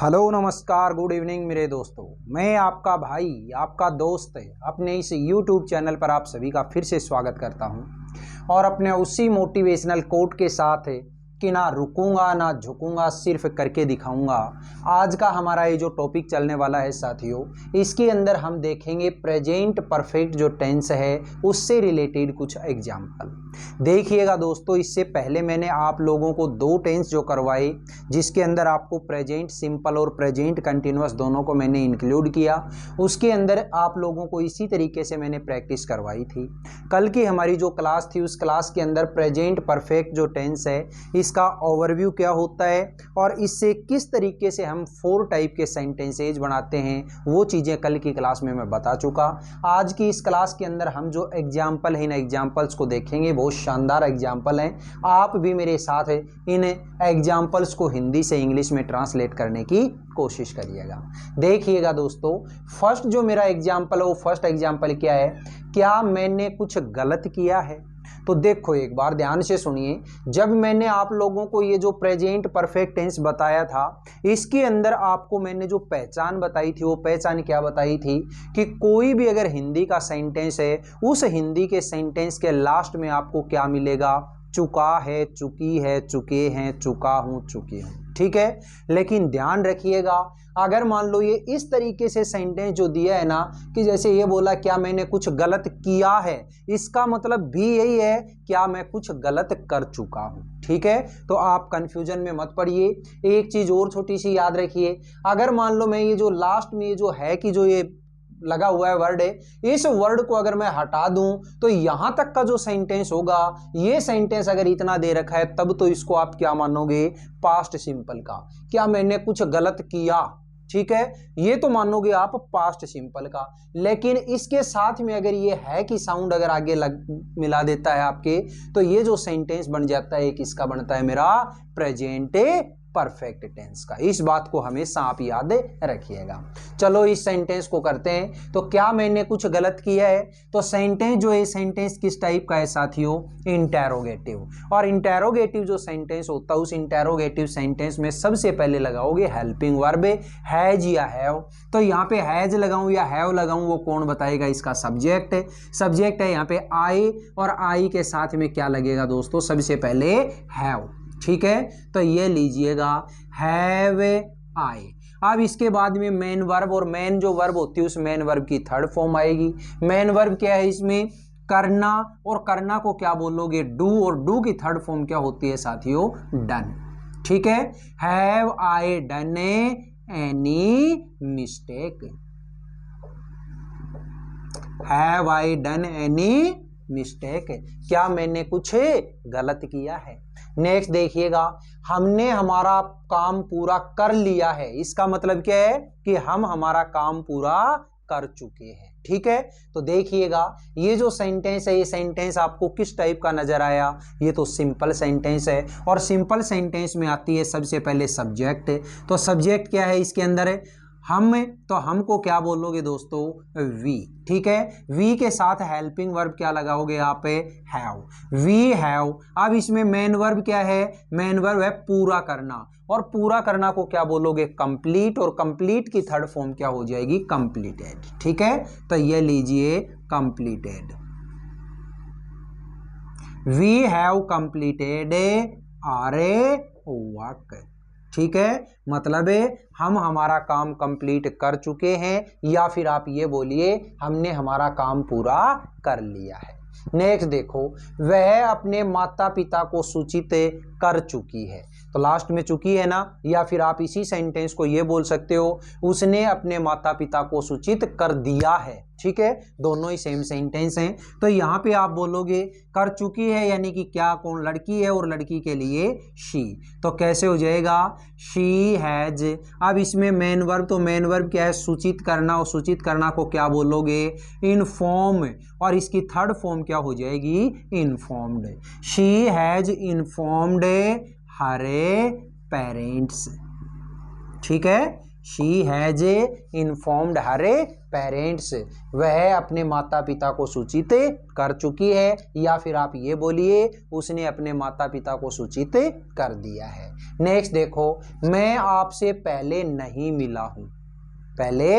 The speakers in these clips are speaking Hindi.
हेलो नमस्कार गुड इवनिंग मेरे दोस्तों। मैं आपका भाई आपका दोस्त अपने इस YouTube चैनल पर आप सभी का फिर से स्वागत करता हूं और अपने उसी मोटिवेशनल कोट के साथ कि ना रुकूंगा ना झुकूंगा, सिर्फ करके दिखाऊंगा। आज का हमारा ये जो टॉपिक चलने वाला है साथियों, इसके अंदर हम देखेंगे प्रेजेंट परफेक्ट जो टेंस है उससे रिलेटेड कुछ एग्जाम्पल। देखिएगा दोस्तों, इससे पहले मैंने आप लोगों को दो टेंस जो करवाए, जिसके अंदर आपको प्रेजेंट सिंपल और प्रेजेंट कंटिन्यूअस दोनों को मैंने इंक्लूड किया। उसके अंदर आप लोगों को इसी तरीके से मैंने प्रैक्टिस करवाई थी। कल की हमारी जो क्लास थी उस क्लास के अंदर प्रेजेंट परफेक्ट जो टेंस है इसका ओवरव्यू क्या होता है और इससे किस तरीके से हम 4 टाइप के सेंटेंसेज बनाते हैं, वो चीज़ें कल की क्लास में मैं बता चुका। आज की इस क्लास के अंदर हम जो एग्जाम्पल है इन एग्जाम्पल्स को देखेंगे। बहुत शानदार एग्जाम्पल हैं। आप भी मेरे साथ इन एग्जाम्पल्स को हिंदी से इंग्लिश में ट्रांसलेट करने की कोशिश करिएगा। देखिएगा दोस्तों, फर्स्ट जो मेरा एग्जाम्पल है वो फर्स्ट एग्जाम्पल क्या है, क्या मैंने कुछ गलत किया है। तो देखो एक बार ध्यान से सुनिए, जब मैंने आप लोगों को ये जो प्रेजेंट परफेक्ट टेंस बताया था, इसके अंदर आपको मैंने जो पहचान बताई थी वो पहचान क्या बताई थी कि कोई भी अगर हिंदी का सेंटेंस है, उस हिंदी के सेंटेंस के लास्ट में आपको क्या मिलेगा, चुका है, चुकी है, चुके हैं, चुका हूं, चुकी हूं। ठीक है, लेकिन ध्यान रखिएगा, अगर मान लो ये इस तरीके से सेंटेंस जो दिया है ना कि जैसे ये बोला क्या मैंने कुछ गलत किया है, इसका मतलब भी यही है क्या मैं कुछ गलत कर चुका हूं। ठीक है, तो आप कंफ्यूजन में मत पड़िए। एक चीज और छोटी सी याद रखिए, अगर मान लो मैं ये जो लास्ट में ये जो है कि जो ये लगा हुआ है वर्ड है, इस वर्ड को अगर मैं हटा दूं तो यहां तक का जो सेंटेंस होगा, ये सेंटेंस अगर इतना दे रखा है तब तो इसको आप क्या मानोगे, पास्ट सिंपल का। क्या मैंने कुछ गलत किया, ठीक है, ये तो मानोगे आप पास्ट सिंपल का। लेकिन इसके साथ में अगर ये है कि साउंड अगर आगे मिला देता है आपके, तो ये जो सेंटेंस बन जाता है किसका बनता है, मेरा प्रेजेंट परफेक्ट टेंस का। इस बात को हमेशा आप याद रखिएगा। चलो इस सेंटेंस को करते हैं। तो क्या मैंने कुछ गलत किया है, तो सेंटेंस जो है सेंटेंस किस टाइप का है साथियों, इंटेरोगेटिव। और इंटेरोगेटिव जो सेंटेंस होता है उस इंटेरोगेटिव सेंटेंस में सबसे पहले लगाओगे हेल्पिंग वर्ब, हैज या हैव। तो यहाँ पे हैज लगाऊं या हैव लगाऊं वो कौन बताएगा, इसका सब्जेक्ट है। सब्जेक्ट है यहाँ पे आई, और आई के साथ में क्या लगेगा दोस्तों, सबसे पहले हैव। ठीक है, तो ये लीजिएगा हैव आई। अब इसके बाद में मेन वर्ब, और मेन जो वर्ब होती है उस मेन वर्ब की थर्ड फॉर्म आएगी। मेन वर्ब क्या है इसमें, करना, और करना को क्या बोलोगे, डू, और डू की थर्ड फॉर्म क्या होती है साथियों, डन। ठीक है, have I done any mistake, have I done any mistake, क्या मैंने कुछ गलत किया है। नेक्स्ट देखिएगा, हमने हमारा काम पूरा कर लिया है। इसका मतलब क्या है कि हम हमारा काम पूरा कर चुके हैं। ठीक है, तो देखिएगा ये जो सेंटेंस है, ये सेंटेंस आपको किस टाइप का नजर आया, ये तो सिंपल सेंटेंस है। और सिंपल सेंटेंस में आती है सबसे पहले सब्जेक्ट। तो सब्जेक्ट क्या है इसके अंदर है, हम, तो हमको क्या बोलोगे दोस्तों, वी। ठीक है, वी के साथ हेल्पिंग वर्ब क्या लगाओगे आप, हैव, वी हैव। अब इसमें मेन वर्ब क्या है, मेन वर्ब है पूरा करना, और पूरा करना को क्या बोलोगे, कंप्लीट, और कंप्लीट की थर्ड फॉर्म क्या हो जाएगी, कंप्लीटेड। ठीक है, तो ये लीजिए completed, we have completed our work. ठीक है, मतलब है हम हमारा काम कंप्लीट कर चुके हैं, या फिर आप ये बोलिए हमने हमारा काम पूरा कर लिया है। नेक्स्ट देखो, वह अपने माता पिता को सूचित कर चुकी है। तो लास्ट में चुकी है ना, या फिर आप इसी सेंटेंस को ये बोल सकते हो, उसने अपने माता पिता को सूचित कर दिया है। ठीक है, दोनों ही सेम सेंटेंस हैं। तो यहाँ पे आप बोलोगे कर चुकी है, यानी कि क्या, कौन, लड़की है, और लड़की के लिए शी। तो कैसे हो जाएगा, शी हैज। अब इसमें मेन वर्ब, तो मेन वर्ब क्या है, सूचित करना, और सूचित करना को क्या बोलोगे, इन्फॉर्म, और इसकी थर्ड फॉर्म क्या हो जाएगी, informed. She has informed Hare parents. ठीक है, she has informed her parents, वह अपने माता पिता को सूचित कर चुकी है, या फिर आप ये बोलिए उसने अपने माता पिता को सूचित कर दिया है। नेक्स्ट देखो, मैं आपसे पहले नहीं मिला हूं, पहले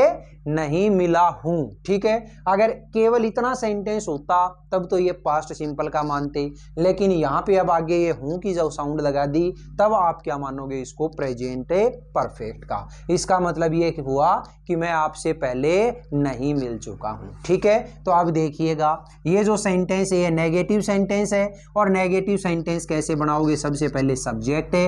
नहीं मिला हूं, ठीक है। अगर केवल इतना सेंटेंस होता तब तो ये पास्ट सिंपल का मानते, लेकिन यहां पे अब आगे ये हूं की जब साउंड लगा दी तब आप क्या मानोगे, इसको प्रेजेंट परफेक्ट का। इसका मतलब ये हुआ कि मैं आपसे पहले नहीं मिल चुका हूं, ठीक है। तो अब देखिएगा ये जो सेंटेंस है ये नेगेटिव सेंटेंस है, और नेगेटिव सेंटेंस कैसे बनाओगे, सबसे पहले सब्जेक्ट है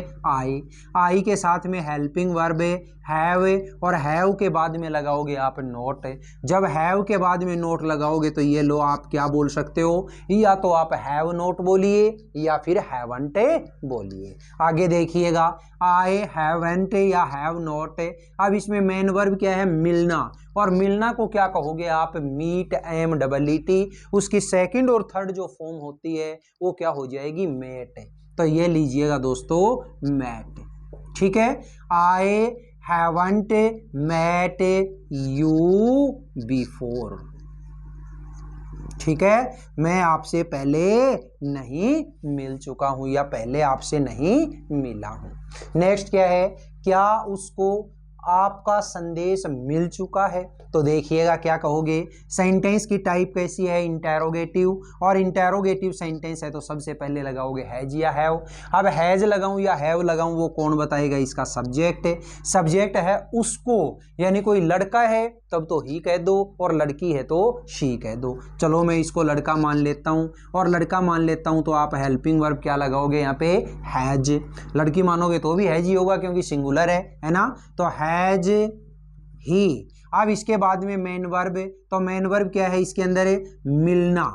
आई के साथ में हेल्पिंग वर्ब है हैव, और हैव के बाद में लगाओगे आप नोट। जब हैव के बाद में नोट लगाओगे तो ये लो आप क्या बोल सकते हो, या तो आप हैव नोट बोलिए या फिर हैवंट बोलिए। आगे देखिएगा आई हैवंट या हैव नोट। अब इसमें मेन वर्ब क्या है, मिलना, और मिलना को क्या कहोगे आप, मीट MEET। उसकी सेकंड और थर्ड जो फॉर्म होती है वो क्या हो जाएगी, मेट। तो ये लीजिएगा दोस्तों मैट, ठीक है। आई haven't met you before, ठीक है, मैं आपसे पहले नहीं मिल चुका हूं या पहले आपसे नहीं मिला हूं। नेक्स्ट क्या है, क्या उसको आपका संदेश मिल चुका है। तो देखिएगा क्या कहोगे, सेंटेंस की टाइप कैसी है, इंटेरोगेटिव, और इंटेरोगेटिव सेंटेंस है तो सबसे पहले लगाओगे हैज या हैव। अब हैज लगाऊं या हैव लगाऊं वो कौन बताएगा, इसका सब्जेक्ट है। सब्जेक्ट है उसको, यानी कोई लड़का है तब तो ही कह दो, और लड़की है तो शी कह दो। चलो मैं इसको लड़का मान लेता हूं, और लड़का मान लेता हूं तो आप हेल्पिंग वर्ब क्या लगाओगे यहाँ पे, हैज। लड़की मानोगे तो भी हैज ही होगा क्योंकि सिंगुलर है ना, तो हैज ही। अब इसके बाद में मेन वर्ब, तो मेन वर्ब क्या है इसके अंदर है मिलना,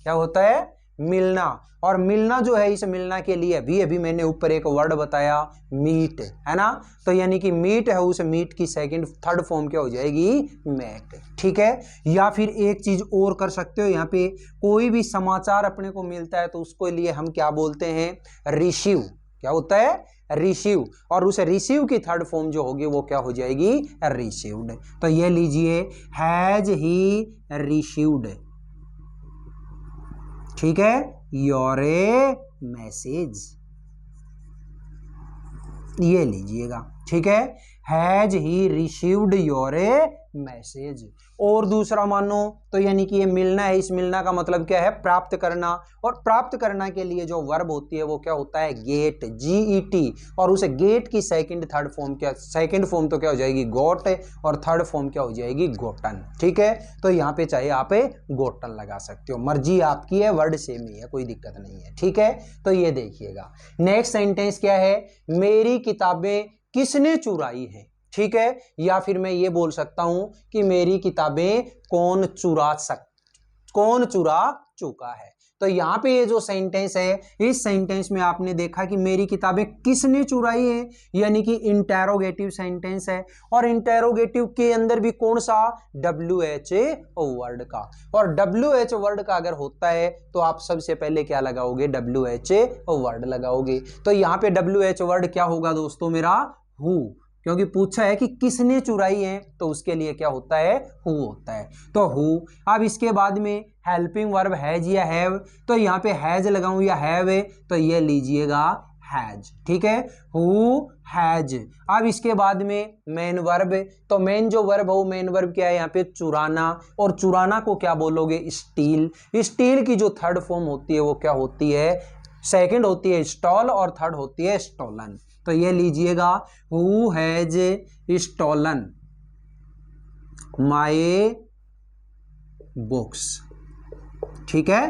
क्या होता है मिलना, और मिलना जो है इस मिलना के लिए अभी मैंने ऊपर एक वर्ड बताया मीट, है ना, तो यानी कि मीट है, उस मीट की सेकंड थर्ड फॉर्म क्या हो जाएगी, मेट, ठीक है। या फिर एक चीज और कर सकते हो, यहाँ पे कोई भी समाचार अपने को मिलता है तो उसको लिए हम क्या बोलते हैं, रिसीव, क्या होता है रिसीव, और उसे रिसीव की थर्ड फॉर्म जो होगी वो क्या हो जाएगी, रिसीव्ड। तो ये लीजिए हैज ही रिसीव्ड, ठीक है, योर मैसेज, ये लीजिएगा, ठीक है, has he received your message. और दूसरा मानो तो यानी कि ये मिलना है, इस मिलना का मतलब क्या है, प्राप्त करना, और प्राप्त करना के लिए जो वर्ब होती है वो क्या होता है, गेट, GET, और उसे गेट की सेकंड थर्ड फॉर्म क्या, सेकंड फॉर्म तो क्या हो जाएगी गोट, और थर्ड फॉर्म क्या हो जाएगी गोटन, ठीक है। तो यहाँ पे चाहे आप गोटन लगा सकते हो, मर्जी आपकी है, वर्ड सेम ही है, कोई दिक्कत नहीं है, ठीक है। तो ये देखिएगा नेक्स्ट सेंटेंस क्या है, मेरी किताबें किसने चुराई है, ठीक है, या फिर मैं ये बोल सकता हूं कि मेरी किताबें कौन चुरा चुका है। तो यहाँ पे ये जो सेंटेंस है, इस सेंटेंस में आपने देखा कि मेरी किताबें किसने चुराई है, यानी कि इंटेरोगेटिव सेंटेंस है, और इंटेरोगेटिव के अंदर भी कौन सा, WH वर्ड का, और WH वर्ड का अगर होता है तो आप सबसे पहले क्या लगाओगे, WH वर्ड लगाओगे। तो यहाँ पे WH वर्ड क्या होगा दोस्तों मेरा, हु, क्योंकि पूछा है कि किसने चुराई है तो उसके लिए क्या होता है, हु होता है, तो हु। अब इसके बाद में हेल्पिंग वर्ब हैज या हैव, तो यहाँ पे हैज लगाऊं या हैव है तो ये लीजिएगा हैज, ठीक है, हु हैज। अब इसके बाद में मेन वर्ब, तो मेन जो वर्ब है वो मेन वर्ब क्या है यहाँ पे, चुराना, और चुराना को क्या बोलोगे, स्टील। स्टील की जो थर्ड फॉर्म होती है वो क्या होती है, सेकंड होती है स्टॉल, और थर्ड होती है स्टोलन। तो ये लीजिएगा who has stolen my books, ठीक है,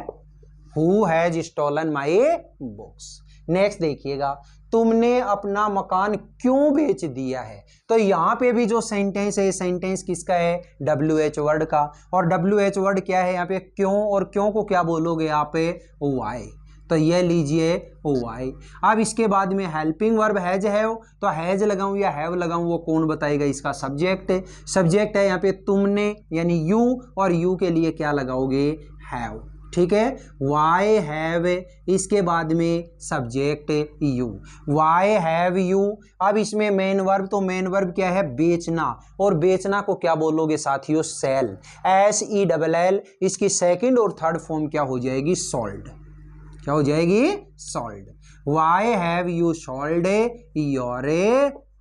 who has stolen my books. Next देखिएगा, तुमने अपना मकान क्यों बेच दिया है। तो यहां पे भी जो सेंटेंस है, सेंटेंस किसका है, WH वर्ड का, और WH वर्ड क्या है यहाँ पे, क्यों, और क्यों को क्या बोलोगे आप, वाई। तो ये लीजिए वाई। अब इसके बाद में हेल्पिंग वर्ब हैज हैव, तो हैज लगाऊं या हैव लगाऊं वो कौन बताएगा, इसका सब्जेक्ट है। सब्जेक्ट है यहाँ पे तुमने, यानी यू, और यू के लिए क्या लगाओगे, हैव, ठीक है। वाई हैव, इसके बाद में subject you, why have you. अब इसमें मेन वर्ब, तो मेन वर्ब क्या है, बेचना, और बेचना को क्या बोलोगे साथियों, सेल, SELL। इसकी सेकंड और थर्ड फॉर्म क्या हो जाएगी, सोल्ड। क्या हो जाएगी, sold. Why have you sold your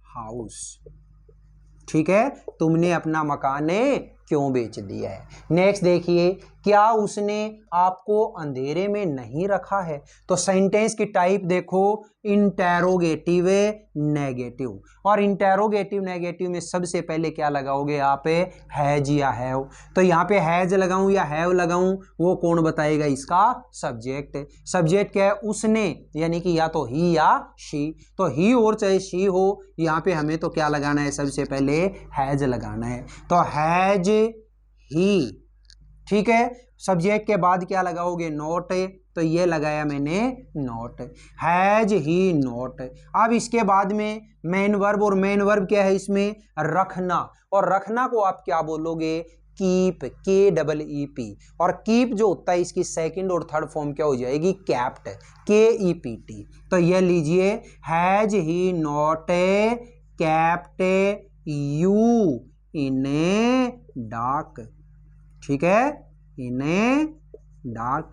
house, ठीक है, तुमने अपना मकान क्यों बेच दिया है। नेक्स्ट देखिए, क्या उसने आपको अंधेरे में नहीं रखा है। तो सेंटेंस की टाइप देखो, इंटेरोगेटिव नेगेटिव, और इंटेरोगेटिव नेगेटिव में सबसे पहले क्या लगाओगे आप, हैज या हैव। तो यहाँ पे हैज लगाऊं या हैव लगाऊं, वो कौन बताएगा, इसका सब्जेक्ट। सब्जेक्ट क्या है, उसने, यानी कि या तो ही या शी। तो ही और चाहे शी हो, यहाँ पे हमें तो क्या लगाना है, सबसे पहले हैज लगाना है। तो हैज ही, ठीक है। सब्जेक्ट के बाद क्या लगाओगे, नॉट, तो ये लगाया मैंने नॉट, हैज ही नॉट। अब इसके बाद में मेन वर्ब, और मेन वर्ब क्या है इसमें, रखना, और रखना को आप क्या बोलोगे, कीप, KEEP। और कीप जो होता है इसकी सेकंड और थर्ड फॉर्म क्या हो जाएगी, कैप्ट, KEPT। तो ये लीजिए, has he not kept you in dark, ठीक है, इन डार्क,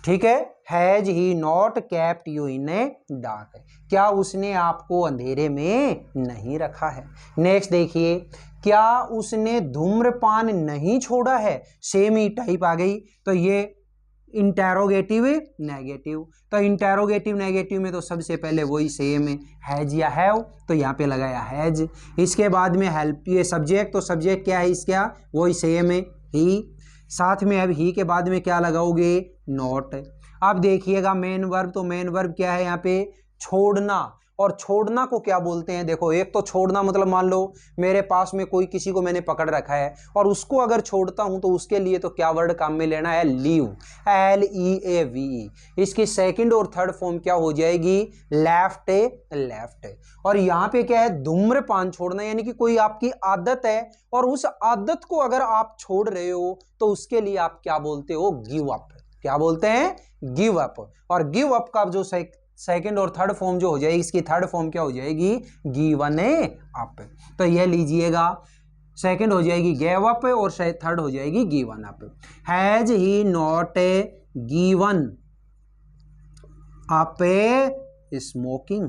ठीक है। Has he not kept you in dark, क्या उसने आपको अंधेरे में नहीं रखा है। नेक्स्ट देखिए, क्या उसने धूम्रपान नहीं छोड़ा है, सेम ही टाइप आ गई। तो ये इंटेरोगेटिव नेगेटिव, तो इंटेरोगेटिव नेगेटिव में तो सबसे पहले वही सेम है, हैज या हैव, तो यहाँ पे लगाया हैज। इसके बाद में हेल्प, ये सब्जेक्ट, तो सब्जेक्ट क्या है इसका, वही सेम है, ही। साथ में अब ही के बाद में क्या लगाओगे, नॉट। अब देखिएगा मेन वर्ब, तो मेन वर्ब क्या है यहाँ पे, छोड़ना, और छोड़ना को क्या बोलते हैं, देखो एक तो छोड़ना मतलब मान लो मेरे पास में कोई किसी को मैंने पकड़ रखा है और उसको अगर छोड़ता हूं तो उसके लिए तो क्या वर्ड काम में लेना है, लीव, LEAVE। इसकी सेकंड और थर्ड फॉर्म क्या हो जाएगी, लेफ्ट, लेफ्ट। और यहाँ पे क्या है, धूम्रपान छोड़ना, यानी कि कोई आपकी आदत है और उस आदत को अगर आप छोड़ रहे हो तो उसके लिए आप क्या बोलते हो, गिव अप। क्या बोलते हैं, गिव अप। और गिव अप का जो सेकंड और थर्ड फॉर्म जो हो जाएगी, इसकी थर्ड फॉर्म क्या हो जाएगी, गिवन अप। तो ये लीजिएगा, सेकंड हो जाएगी गेव अप और थर्ड हो जाएगी given up. Has he not given up smoking,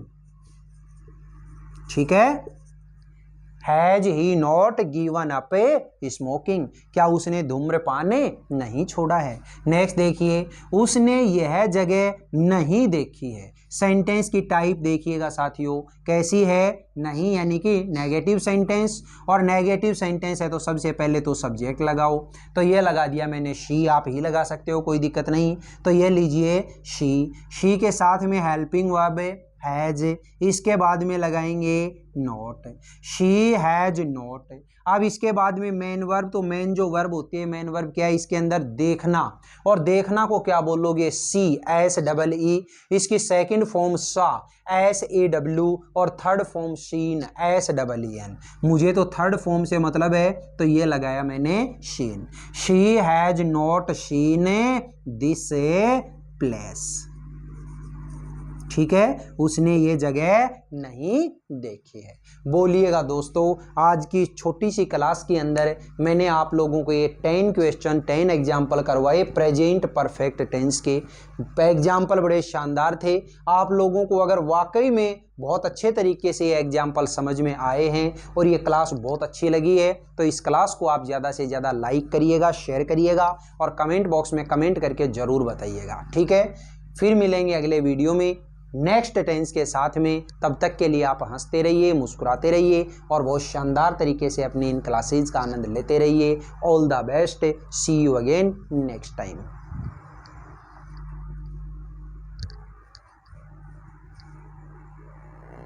ठीक है, has he not given up smoking, क्या उसने धूम्रपान नहीं छोड़ा है। नेक्स्ट देखिए, उसने यह जगह नहीं देखी है। सेंटेंस की टाइप देखिएगा साथियों कैसी है, नहीं यानी कि नेगेटिव सेंटेंस, और नेगेटिव सेंटेंस है तो सबसे पहले तो सब्जेक्ट लगाओ। तो ये लगा दिया मैंने शी, आप ही लगा सकते हो, कोई दिक्कत नहीं। तो ये लीजिए शी के साथ में हेल्पिंग वर्ब हैज, इसके बाद में लगाएंगे नॉट, शी हैज नॉट। अब इसके बाद में मेन वर्ब, तो मेन जो वर्ब होती है, मेन वर्ब क्या है, इसके अंदर देखना, और देखना को क्या बोलोगे, SEE। इसकी सेकंड फॉर्म सा, SAW, और थर्ड फॉर्म शीन, SEEN। मुझे तो थर्ड फॉर्म से मतलब है तो ये लगाया मैंने seen. She has not seen this place, ठीक है, उसने ये जगह नहीं देखी है। बोलिएगा दोस्तों, आज की छोटी सी क्लास के अंदर मैंने आप लोगों को ये 10 क्वेश्चन 10 एग्जाम्पल करवाए प्रेजेंट परफेक्ट टेंस के। एग्जाम्पल बड़े शानदार थे। आप लोगों को अगर वाकई में बहुत अच्छे तरीके से ये एग्जाम्पल समझ में आए हैं और ये क्लास बहुत अच्छी लगी है तो इस क्लास को आप ज़्यादा से ज़्यादा लाइक करिएगा, शेयर करिएगा और कमेंट बॉक्स में कमेंट करके ज़रूर बताइएगा, ठीक है। फिर मिलेंगे अगले वीडियो में नेक्स्ट टेंस के साथ में। तब तक के लिए आप हंसते रहिए, मुस्कुराते रहिए और बहुत शानदार तरीके से अपनी इन क्लासेज का आनंद लेते रहिए। All the best, see you again next time.